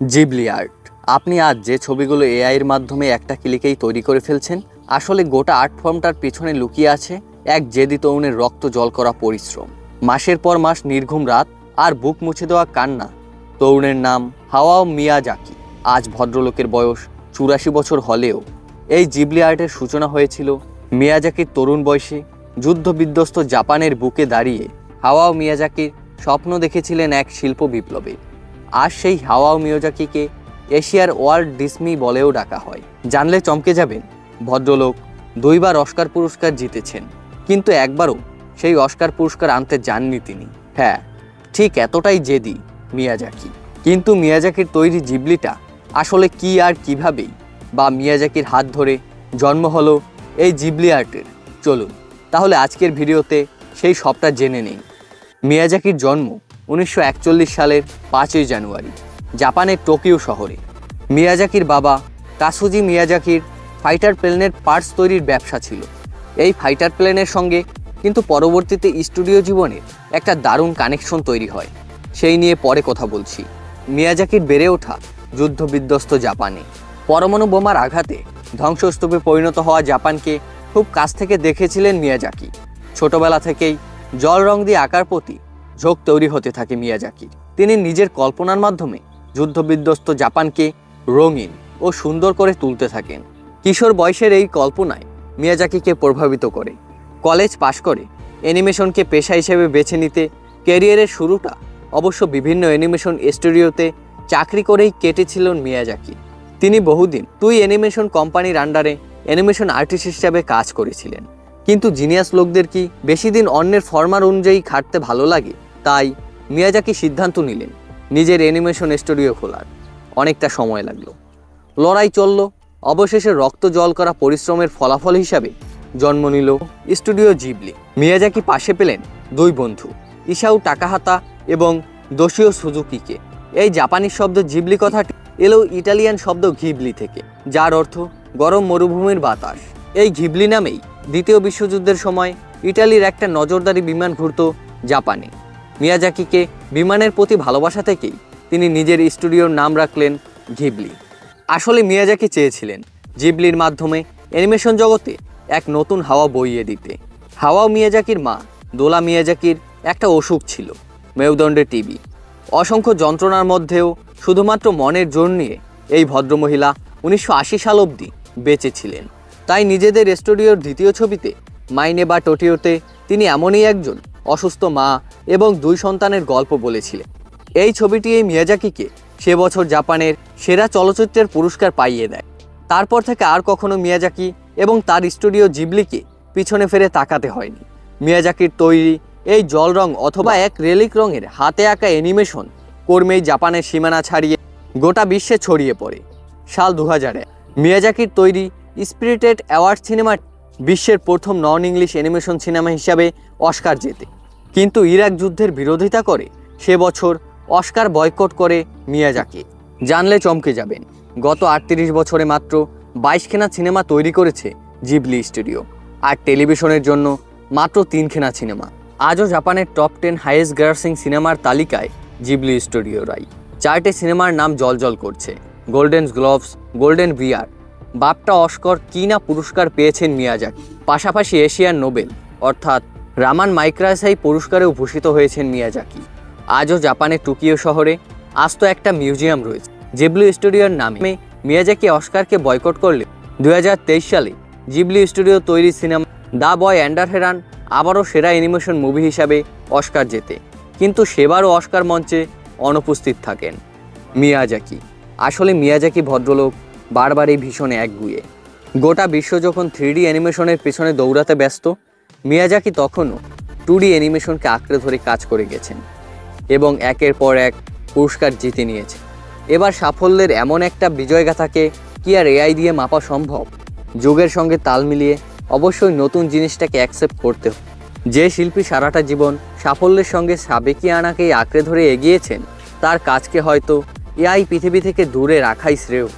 Ghibli art. আপনি আজ যে ছবিগুলো এআইয়ের মাধ্যমে একটা ক্লিকেই তৈরি করে ফেলছেন, আসলে গোটা আর্ট ফর্মটার পেছনে লুকিয়ে আছে এক জেদি তরুণের রক্ত জল করা পরিশ্রম, মাসের পর মাস নির্ঘুম রাত আর বুক মুছে দেওয়া কান্না। তরুণের নাম হায়াও মিয়াজাকি। আজ ভদ্রলোকের বয়স 84 বছর হলেও এই জিবলি আর্টের সূচনা হয়েছিল মিয়াজাকির তরুণ বয়সে। যুদ্ধবিধ্বস্ত জাপানের বুকে দাঁড়িয়ে হায়াও মিয়াজাকির স্বপ্ন দেখেছিলেন এক শিল্প বিপ্লবে। আজ সেই হায়াও মিয়াজাকিকে এশিয়ার ওয়াল্ট ডিজনি বলেও ডাকা হয়। জানলে চমকে যাবেন, ভদ্রলোক 2বার অস্কার পুরস্কার জিতেছেন, কিন্তু একবারও সেই অস্কার পুরস্কার আনতে যাননি তিনি। হ্যাঁ, ঠিক এতটাই জেদি মিয়াজাকি। কিন্তু মিয়াজাকির তৈরি জিবলিটা আসলে কি আর কিভাবেই বা মিয়াজাকির হাত ধরে জন্ম হলো এই জিবলি আর্টের, চলুন তাহলে আজকের ভিডিওতে সেই সবটা জেনে নিন। মিয়াজাকির জন্ম 1941 সালের 5ই জানুয়ারি জাপানের টোকিও শহরে। মিয়াজাকির বাবা কাসুজি মিয়াজাকির ফাইটার প্লেনের পার্টস তৈরির ব্যবসা ছিল। এই ফাইটার প্লেনের সঙ্গে কিন্তু পরবর্তীতে স্টুডিও জীবনে একটা দারুণ কানেকশন তৈরি হয়, সেই নিয়ে পরে কথা বলছি। মিয়াজাকির বেড়ে ওঠা যুদ্ধবিধ্বস্ত জাপানে। পরমাণু বোমার আঘাতে ধ্বংসস্তূপে পরিণত হওয়া জাপানকে খুব কাছ থেকে দেখেছিলেন মিয়াজাকি। ছোটবেলা থেকেই জল রং দিয়ে আঁকার প্রতি ঝোঁক তৈরি হতে থাকে মিয়াজাকির। তিনি নিজের কল্পনার মাধ্যমে যুদ্ধবিধ্বস্ত জাপানকে রঙিন ও সুন্দর করে তুলতে থাকেন। কিশোর বয়সের এই কল্পনায় মিয়াজাকিকে প্রভাবিত করে। কলেজ পাশ করে অ্যানিমেশনকে পেশা হিসেবে বেছে নিতে ক্যারিয়ারের শুরুটা অবশ্য বিভিন্ন অ্যানিমেশন স্টুডিওতে চাকরি করেই কেটেছিলেন মিয়াজাকি। তিনি বহুদিন অ্যানিমেশন কোম্পানির আন্ডারে অ্যানিমেশন আর্টিস্ট হিসেবে কাজ করেছিলেন। কিন্তু জিনিয়াস লোকদের কি বেশি দিন অন্যের ফরমার অনুযায়ী খাটতে ভালো লাগে? তাই মিয়াজাকি সিদ্ধান্ত নিলেন নিজের অ্যানিমেশন স্টুডিও খোলার। অনেকটা সময় লাগলো, লড়াই চলল, অবশেষে রক্ত জল করা পরিশ্রমের ফলাফল হিসাবে জন্ম নিল স্টুডিও জিবলি। মিয়াজাকি পাশে পেলেন 2 বন্ধু, ইসাও তাকাহাতা এবং দোশিও সুজুকিকে। এই জাপানিজ শব্দ জিবলি কথাটি এলো ইটালিয়ান শব্দ ঘিবলি থেকে, যার অর্থ গরম মরুভূমির বাতাস। এই ঘিবলি নামেই দ্বিতীয় বিশ্বযুদ্ধের সময় ইটালির একটা নজরদারি বিমান ঘুরত জাপানে। মিয়াজাকিকে বিমানের প্রতি ভালোবাসা থেকেই তিনি নিজের স্টুডিওর নাম রাখলেন ঘিবলি। আসলে মিয়াজাকি চেয়েছিলেন জিবলির মাধ্যমে অ্যানিমেশন জগতে এক নতুন হাওয়া বইয়ে দিতে। হায়াও মিয়াজাকির মা দোলা মিয়াজাকির একটা অসুখ ছিল, মেরুদণ্ডের টিবি। অসংখ্য যন্ত্রণার মধ্যেও শুধুমাত্র মনের জোর নিয়ে এই ভদ্রমহিলা 1980 সাল অবধি বেঁচে ছিলেন। তাই নিজেদের স্টুডিওর দ্বিতীয় ছবিতে মাইনে বা টোকিওতে তিনি এমনই একজন অসুস্থ মা এবং 2 সন্তানের গল্প বলেছিলেন। এই ছবিটি এই মিয়াজাকিকে সে বছর জাপানের সেরা চলচ্চিত্রের পুরস্কার পাইয়ে দেয়। তারপর থেকে আর কখনো মিয়াজাকি এবং তার স্টুডিও জিবলিকে পিছনে ফিরে তাকাতে হয়নি। মিয়াজাকির তৈরি এই জল রং অথবা এক রেলিক রঙের হাতে আঁকা অ্যানিমেশন কর্মেই জাপানের সীমানা ছাড়িয়ে গোটা বিশ্বে ছড়িয়ে পড়ে। সাল 2000-এ মিয়াজাকির তৈরি স্পিরিটেড অ্যাওয়ার্ড সিনেমা বিশ্বের প্রথম নন ইংলিশ অ্যানিমেশন সিনেমা হিসাবে অস্কার জেতে। কিন্তু ইরাক যুদ্ধের বিরোধিতা করে সে বছর অস্কার বয়কট করে মিয়াজাকি। জানলে চমকে যাবেন, গত 38 বছরে মাত্র 22খানা সিনেমা তৈরি করেছে জিবলি স্টুডিও, আর টেলিভিশনের জন্য মাত্র 3খানা সিনেমা। আজও জাপানের টপ 10 হাইয়েস্ট গ্রসিং সিনেমার তালিকায় জিবলি স্টুডিওরাই। 4টে সিনেমার নাম জলজল করছে। গোল্ডেন গ্লোভস, গোল্ডেন বিয়ার, বাপটা অস্কার কি না পুরস্কার পেয়েছেন মিয়াজাকি। পাশাপাশি এশিয়ান নোবেল অর্থাৎ রামান মাইক্রাসাই পুরস্কারেও ভূষিত হয়েছেন মিয়াজাকি। আজও জাপানের টোকিও শহরে আস্ত একটা মিউজিয়াম রয়েছে জিবলি স্টুডিওর নামে। মিয়াজাকি অস্কারকে বয়কট করলে 2023 সালে জিবলি স্টুডিও তৈরি সিনেমা দ্য বয় অ্যান্ডার হেরান আবারও সেরা অ্যানিমেশন মুভি হিসাবে অস্কার জেতে, কিন্তু সেবারও অস্কার মঞ্চে অনুপস্থিত থাকেন মিয়াজাকি। আসলে মিয়াজাকি ভদ্রলোক বারবারই ভীষণ একগুঁয়ে। গোটা বিশ্ব যখন 3D অ্যানিমেশনের পেছনে দৌড়াতে ব্যস্ত, মিয়াজাকি তখনও 2D অ্যানিমেশনকে আঁকড়ে ধরে কাজ করে গেছেন এবং একের পর এক পুরস্কার জিতে নিয়েছে। এবার সাফল্যের এমন একটা বিজয়গাথাকে কি আর এআই দিয়ে মাপা সম্ভব? যুগের সঙ্গে তাল মিলিয়ে অবশ্যই নতুন জিনিসটাকে অ্যাকসেপ্ট করতে হবে। যে শিল্পী সারাটা জীবন সাফল্যের সঙ্গে সাবেকিয়ানাকেই আঁকড়ে ধরে এগিয়েছেন, তার কাজকে হয়তো এআই পৃথিবী থেকে দূরে রাখাই শ্রেয়।